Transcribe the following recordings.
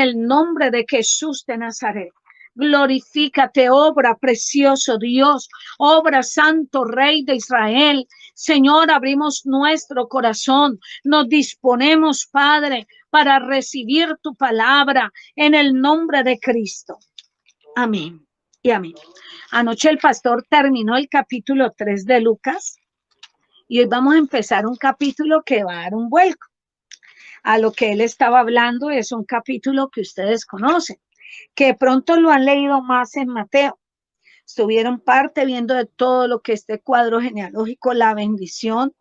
el nombre de Jesús de Nazaret. Glorifícate, obra precioso Dios, obra santo Rey de Israel. Señor, abrimos nuestro corazón, nos disponemos, Padre, para recibir tu palabra en el nombre de Cristo. Amén y amén. Anoche el pastor terminó el capítulo 3 de Lucas y hoy vamos a empezar un capítulo que va a dar un vuelco. A lo que él estaba hablando es un capítulo que ustedes conocen, que de pronto lo han leído más en Mateo. Estuvieron parte viendo de todo lo que este cuadro genealógico, la bendición.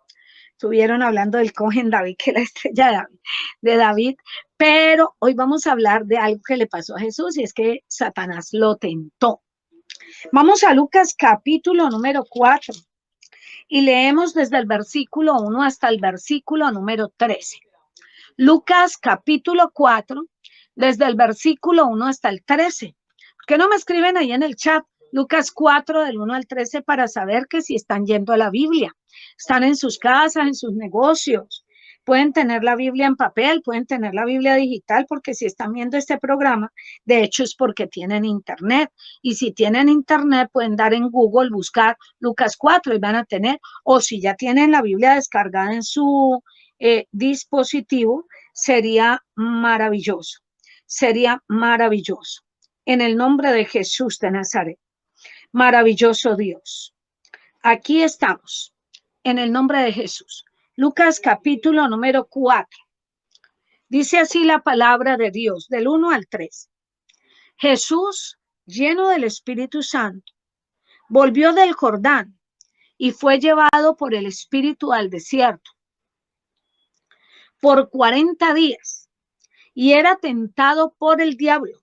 Estuvieron hablando del cohen David, que es la estrella de David. Pero hoy vamos a hablar de algo que le pasó a Jesús y es que Satanás lo tentó. Vamos a Lucas capítulo número 4 y leemos desde el versículo 1 hasta el versículo número 13. Lucas capítulo 4, desde el versículo 1 hasta el 13. ¿Por qué no me escriben ahí en el chat? Lucas 4 del 1 al 13 para saber que si están yendo a la Biblia, están en sus casas, en sus negocios, pueden tener la Biblia en papel, pueden tener la Biblia digital, porque si están viendo este programa, de hecho es porque tienen internet, y si tienen internet pueden dar en Google, buscar Lucas 4 y van a tener, o si ya tienen la Biblia descargada en su dispositivo, sería maravilloso, en el nombre de Jesús de Nazaret. Maravilloso Dios. Aquí estamos, en el nombre de Jesús. Lucas capítulo número 4. Dice así la palabra de Dios, del 1 al 3. Jesús, lleno del Espíritu Santo, volvió del Jordán y fue llevado por el Espíritu al desierto por 40 días y era tentado por el diablo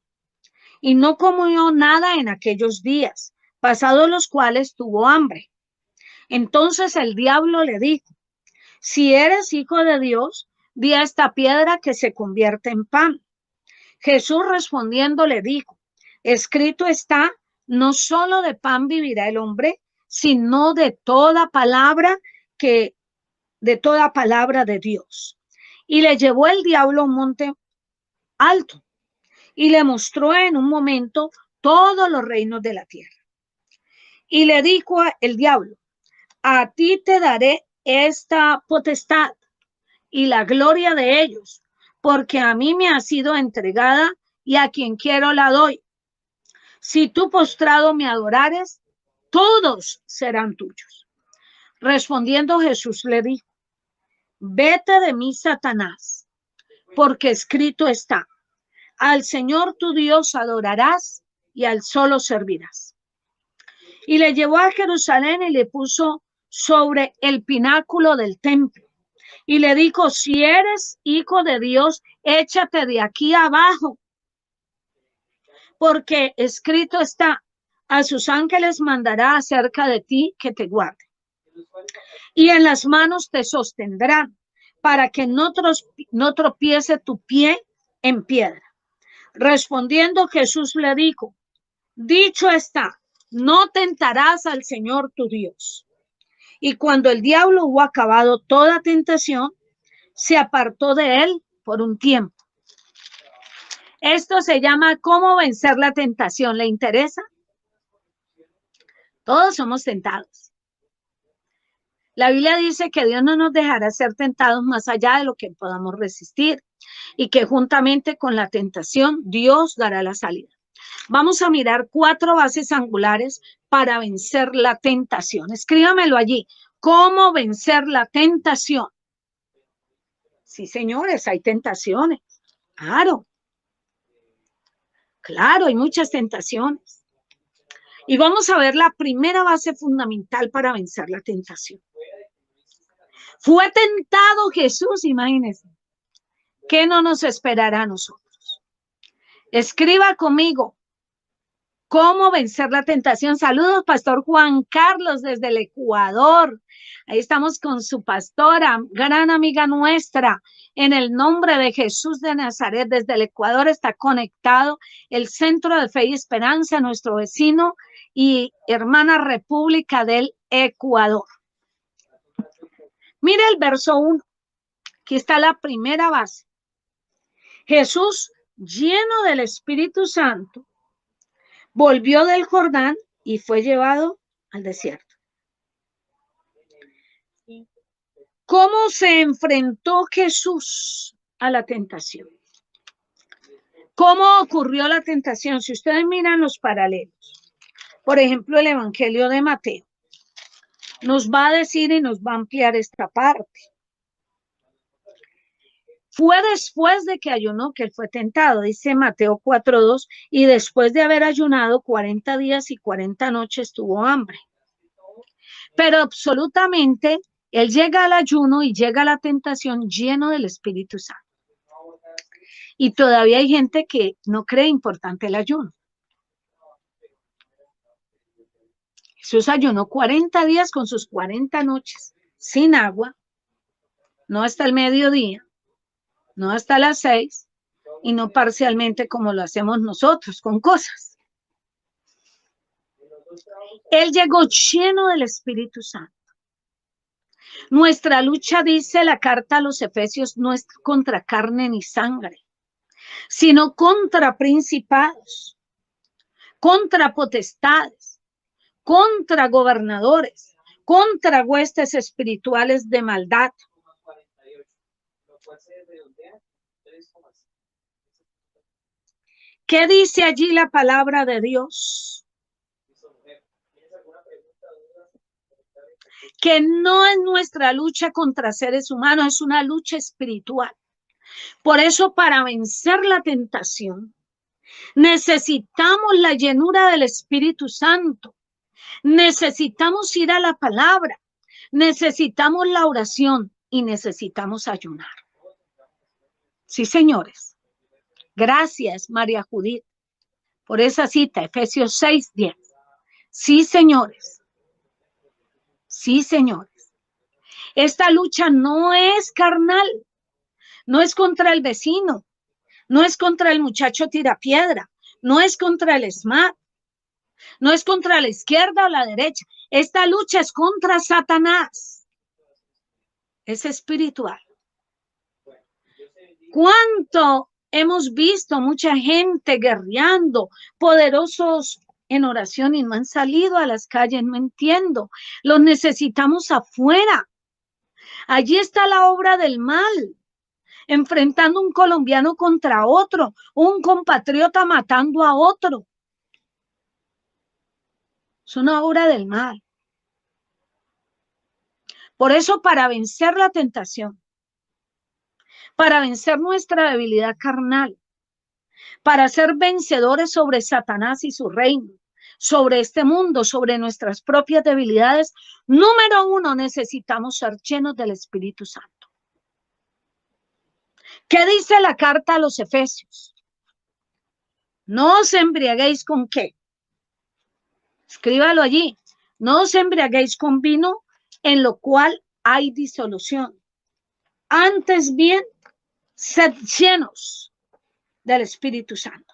y no comió nada en aquellos días, pasados los cuales tuvo hambre. Entonces el diablo le dijo: si eres hijo de Dios, di a esta piedra que se convierta en pan. Jesús respondiendo le dijo: escrito está, no solo de pan vivirá el hombre, sino de toda palabra de Dios. Y le llevó el diablo a un monte alto y le mostró en un momento todos los reinos de la tierra. Y le dijo el diablo: a ti te daré esta potestad y la gloria de ellos, porque a mí me ha sido entregada y a quien quiero la doy. Si tú postrado me adorares, todos serán tuyos. Respondiendo Jesús le dijo: vete de mí, Satanás, porque escrito está, al Señor tu Dios adorarás y al solo servirás. Y le llevó a Jerusalén y le puso sobre el pináculo del templo. Y le dijo: si eres hijo de Dios, échate de aquí abajo, porque escrito está, a sus ángeles mandará acerca de ti que te guarden. Y en las manos te sostendrán, para que no tropiece tu pie en piedra. Respondiendo Jesús le dijo: dicho está, no tentarás al Señor tu Dios. Y cuando el diablo hubo acabado toda tentación, se apartó de él por un tiempo. Esto se llama ¿cómo vencer la tentación? ¿Le interesa? Todos somos tentados. La Biblia dice que Dios no nos dejará ser tentados más allá de lo que podamos resistir y que juntamente con la tentación Dios dará la salida. Vamos a mirar 4 bases angulares para vencer la tentación. Escríbamelo allí. ¿Cómo vencer la tentación? Sí, señores, hay tentaciones. Claro. Claro, hay muchas tentaciones. Y vamos a ver la primera base fundamental para vencer la tentación. Fue tentado Jesús, imagínense. ¿Qué no nos esperará a nosotros? Escriba conmigo. ¿Cómo vencer la tentación? Saludos, Pastor Juan Carlos, desde el Ecuador. Ahí estamos con su pastora, gran amiga nuestra. En el nombre de Jesús de Nazaret, desde el Ecuador está conectado el Centro de Fe y Esperanza, nuestro vecino y hermana República del Ecuador. Mire el verso 1. Aquí está la primera base. Jesús, lleno del Espíritu Santo, volvió del Jordán y fue llevado al desierto. ¿Cómo se enfrentó Jesús a la tentación? ¿Cómo ocurrió la tentación? Si ustedes miran los paralelos, por ejemplo, el Evangelio de Mateo, nos va a decir y nos va a ampliar esta parte. Fue después de que ayunó que él fue tentado, dice Mateo 4:2, y después de haber ayunado 40 días y 40 noches tuvo hambre. Pero absolutamente, él llega al ayuno y llega a la tentación lleno del Espíritu Santo. Y todavía hay gente que no cree importante el ayuno. Jesús ayunó 40 días con sus 40 noches, sin agua, no hasta el mediodía, no hasta las 6, y no parcialmente como lo hacemos nosotros con cosas. Él llegó lleno del Espíritu Santo. Nuestra lucha, dice la carta a los Efesios, no es contra carne ni sangre, sino contra principados, contra potestades, contra gobernadores, contra huestes espirituales de maldad. ¿Qué dice allí la palabra de Dios? Que no es nuestra lucha contra seres humanos, es una lucha espiritual. Por eso, para vencer la tentación, necesitamos la llenura del Espíritu Santo, necesitamos ir a la palabra, necesitamos la oración y necesitamos ayunar. Sí, señores. Gracias, María Judith, por esa cita, Efesios 6:10. Sí, señores. Sí, señores. Esta lucha no es carnal, no es contra el vecino, no es contra el muchacho tirapiedra, no es contra el SMAT, no es contra la izquierda o la derecha. Esta lucha es contra Satanás. Es espiritual. ¿Cuánto hemos visto mucha gente guerreando, poderosos en oración y no han salido a las calles? No entiendo. Los necesitamos afuera. Allí está la obra del mal, enfrentando un colombiano contra otro, un compatriota matando a otro. Es una obra del mal. Por eso, para vencer la tentación, para vencer nuestra debilidad carnal, para ser vencedores sobre Satanás y su reino, sobre este mundo, sobre nuestras propias debilidades, número uno, necesitamos ser llenos del Espíritu Santo. ¿Qué dice la carta a los Efesios? No os embriaguéis con ¿qué? Escríbalo allí. No os embriaguéis con vino, en lo cual hay disolución. Antes bien, sed llenos del Espíritu Santo.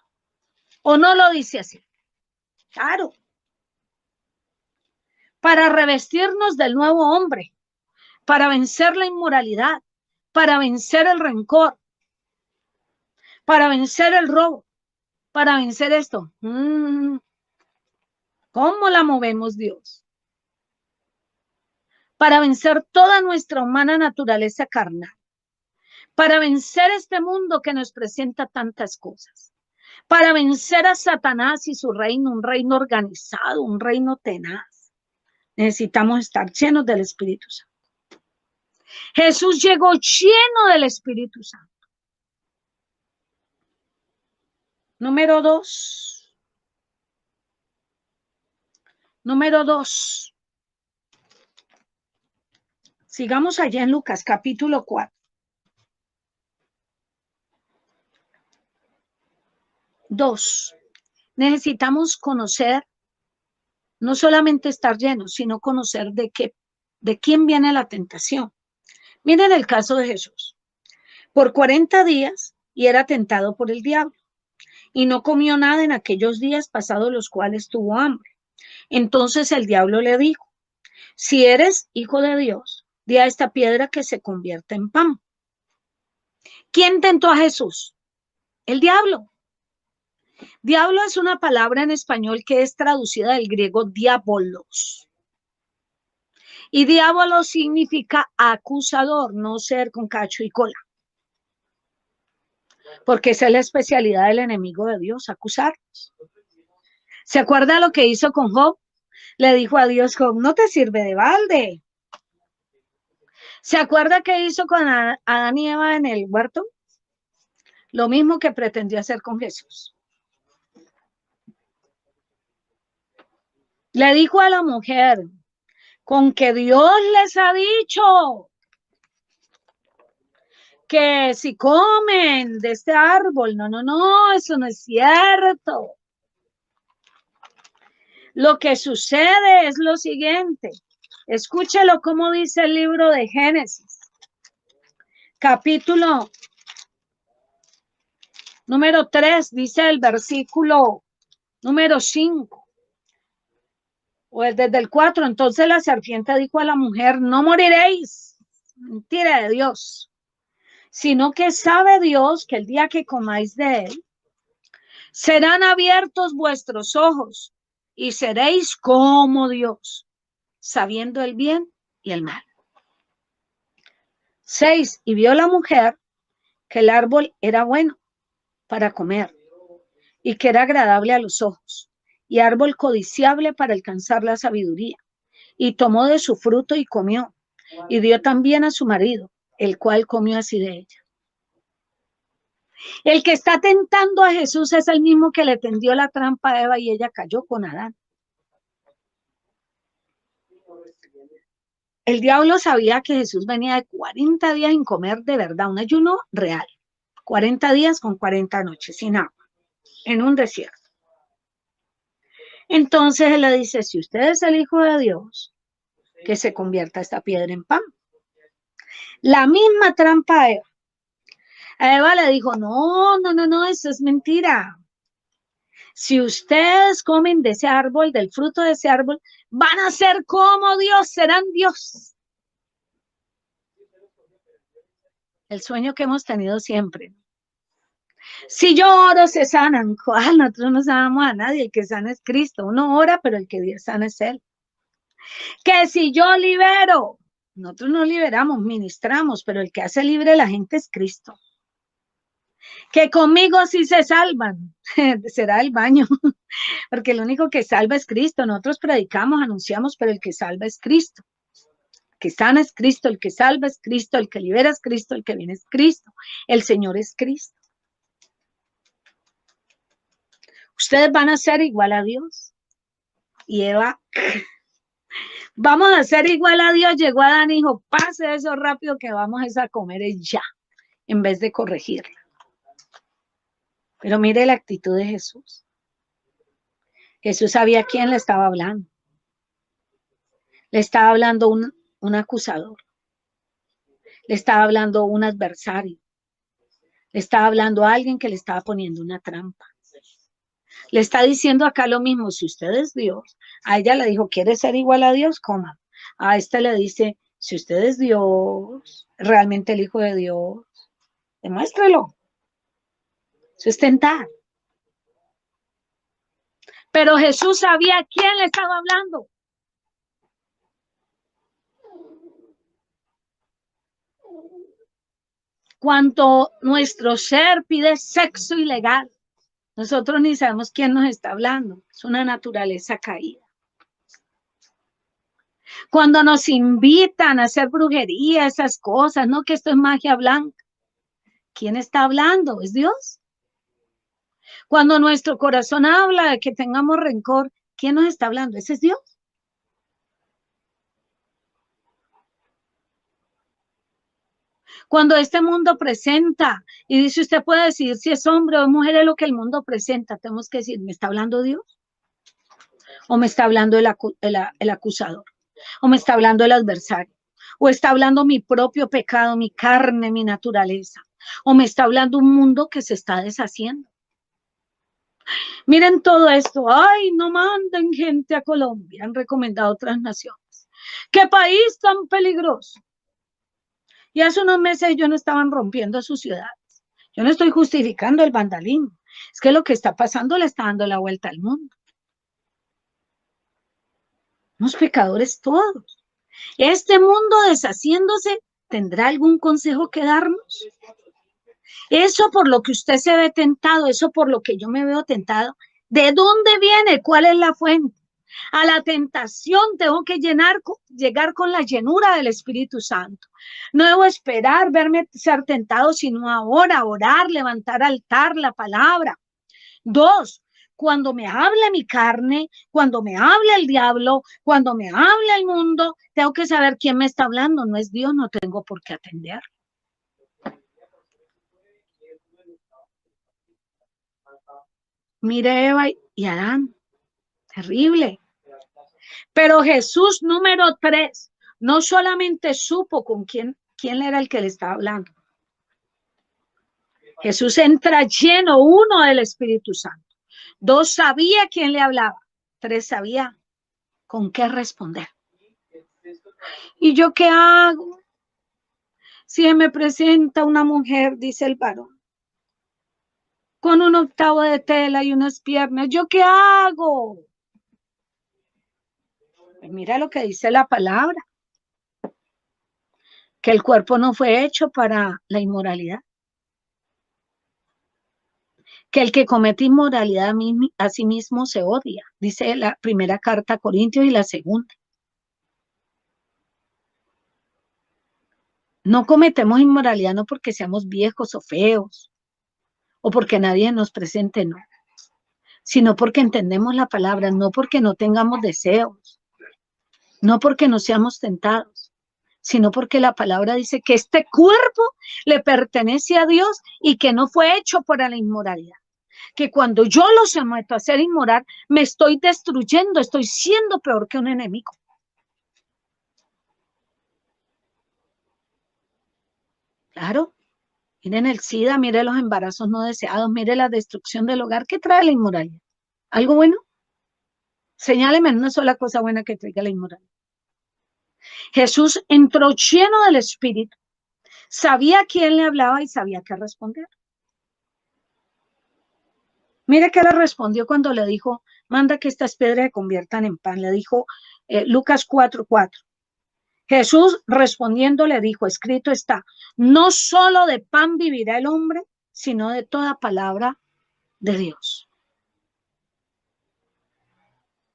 ¿O no lo dice así? Claro. Para revestirnos del nuevo hombre, para vencer la inmoralidad, para vencer el rencor, para vencer el robo, para vencer esto. ¿Cómo la movemos, Dios? Para vencer toda nuestra humana naturaleza carnal, para vencer este mundo que nos presenta tantas cosas, para vencer a Satanás y su reino, un reino organizado, un reino tenaz. Necesitamos estar llenos del Espíritu Santo. Jesús llegó lleno del Espíritu Santo. Número dos. Número 2. Sigamos allá en Lucas capítulo 4. 2. Necesitamos conocer, no solamente estar llenos, sino conocer de quién viene la tentación. Miren el caso de Jesús. Por 40 días y era tentado por el diablo. Y no comió nada en aquellos días pasados los cuales tuvo hambre. Entonces el diablo le dijo, si eres hijo de Dios, di a esta piedra que se convierta en pan. ¿Quién tentó a Jesús? El diablo. Diablo es una palabra en español que es traducida del griego diabolos. Y diablo significa acusador, no ser con cacho y cola. Porque esa es la especialidad del enemigo de Dios, acusarnos. ¿Se acuerda lo que hizo con Job? Le dijo a Dios, Job, no te sirve de balde. ¿Se acuerda qué hizo con Adán y Eva en el huerto? Lo mismo que pretendió hacer con Jesús. Le dijo a la mujer, con que Dios les ha dicho que si comen de este árbol, no, eso no es cierto. Lo que sucede es lo siguiente. Escúchelo como dice el libro de Génesis, capítulo número 3, dice el versículo número 5, o desde el 4. Entonces la serpiente dijo a la mujer, no moriréis, mentira de Dios, sino que sabe Dios que el día que comáis de él, serán abiertos vuestros ojos y seréis como Dios, sabiendo el bien y el mal. 6. Y vio la mujer que el árbol era bueno para comer y que era agradable a los ojos y árbol codiciable para alcanzar la sabiduría. Y tomó de su fruto y comió y dio también a su marido, el cual comió así de ella. El que está tentando a Jesús es el mismo que le tendió la trampa a Eva y ella cayó con Adán. El diablo sabía que Jesús venía de 40 días sin comer de verdad, un ayuno real. 40 días con 40 noches sin agua, en un desierto. Entonces él le dice, si usted es el Hijo de Dios, que se convierta esta piedra en pan. La misma trampa a Eva. A Eva le dijo, no, eso es mentira. Si ustedes comen de ese árbol, del fruto de ese árbol, van a ser como Dios, serán Dios. El sueño que hemos tenido siempre. Si yo oro, se sanan. Nosotros no sanamos a nadie, el que sana es Cristo. Uno ora, pero el que sana es Él. Que si yo libero, nosotros no liberamos, ministramos, pero el que hace libre a la gente es Cristo. Que conmigo sí se salvan, será el baño, porque el único que salva es Cristo. Nosotros predicamos, anunciamos, pero el que salva es Cristo. El que sana es Cristo, el que salva es Cristo, el que libera es Cristo, el que viene es Cristo. El Señor es Cristo. Ustedes van a ser igual a Dios. Y Eva, vamos a ser igual a Dios. Llegó Adán y dijo, pase eso rápido que vamos a comer ya, en vez de corregirla. Pero mire la actitud de Jesús. Jesús sabía a quién le estaba hablando. Le estaba hablando un acusador. Le estaba hablando un adversario. Le estaba hablando a alguien que le estaba poniendo una trampa. Le está diciendo acá lo mismo, si usted es Dios. A ella le dijo, ¿quiere ser igual a Dios? Coma. A esta le dice, si usted es Dios, realmente el Hijo de Dios, demuéstrelo. Eso es tentar. Pero Jesús sabía a quién le estaba hablando. Cuando nuestro ser pide sexo ilegal, nosotros ni sabemos quién nos está hablando. Es una naturaleza caída. Cuando nos invitan a hacer brujería, esas cosas, ¿no? Que esto es magia blanca. ¿Quién está hablando? ¿Es Dios? Cuando nuestro corazón habla de que tengamos rencor, ¿quién nos está hablando? ¿Ese es Dios? Cuando este mundo presenta y dice, usted puede decidir si es hombre o mujer, es lo que el mundo presenta. Tenemos que decir, ¿me está hablando Dios? ¿O me está hablando el acusador? ¿O me está hablando el adversario? ¿O está hablando mi propio pecado, mi carne, mi naturaleza? ¿O me está hablando un mundo que se está deshaciendo? Miren todo esto. Ay, no manden gente a Colombia. Han recomendado otras naciones. ¡Qué país tan peligroso! Y hace unos meses ellos no estaban rompiendo sus ciudades. Yo no estoy justificando el vandalismo. Es que lo que está pasando le está dando la vuelta al mundo. Somos pecadores todos. Este mundo deshaciéndose, ¿tendrá algún consejo que darnos? Eso por lo que usted se ve tentado, eso por lo que yo me veo tentado, ¿de dónde viene? ¿Cuál es la fuente? A la tentación tengo que llegar con la llenura del Espíritu Santo. No debo esperar verme ser tentado, sino ahora orar, levantar altar, la palabra. Dos, cuando me hable mi carne, cuando me hable el diablo, cuando me hable el mundo, tengo que saber quién me está hablando. No es Dios, no tengo por qué atender. Mire Eva y Adán, terrible. Pero Jesús, número 3, no solamente supo con quién era el que le estaba hablando. Jesús entra lleno, 1, del Espíritu Santo. 2, sabía quién le hablaba. 3, sabía con qué responder. ¿Y yo qué hago? Si me presenta una mujer, dice el varón, con un octavo de tela y unas piernas, ¿yo qué hago? Pues mira lo que dice la palabra, que el cuerpo no fue hecho para la inmoralidad, que el que comete inmoralidad a sí mismo se odia, dice la primera carta a Corintios y la segunda. No cometemos inmoralidad no porque seamos viejos o feos, o porque nadie nos presente, no, sino porque entendemos la palabra, no porque no tengamos deseos, no porque no seamos tentados, sino porque la palabra dice que este cuerpo le pertenece a Dios y que no fue hecho para la inmoralidad. Que cuando yo lo someto a ser inmoral, me estoy destruyendo, estoy siendo peor que un enemigo. Claro, miren el SIDA, miren los embarazos no deseados, miren la destrucción del hogar. ¿Qué trae la inmoralidad? ¿Algo bueno? Señáleme en una sola cosa buena que traiga la inmoralidad. Jesús entró lleno del Espíritu, sabía quién le hablaba y sabía qué responder. Mire qué le respondió cuando le dijo, manda que estas piedras se conviertan en pan. Le dijo Lucas 4:4. Jesús respondiendo le dijo, escrito está, no solo de pan vivirá el hombre, sino de toda palabra de Dios.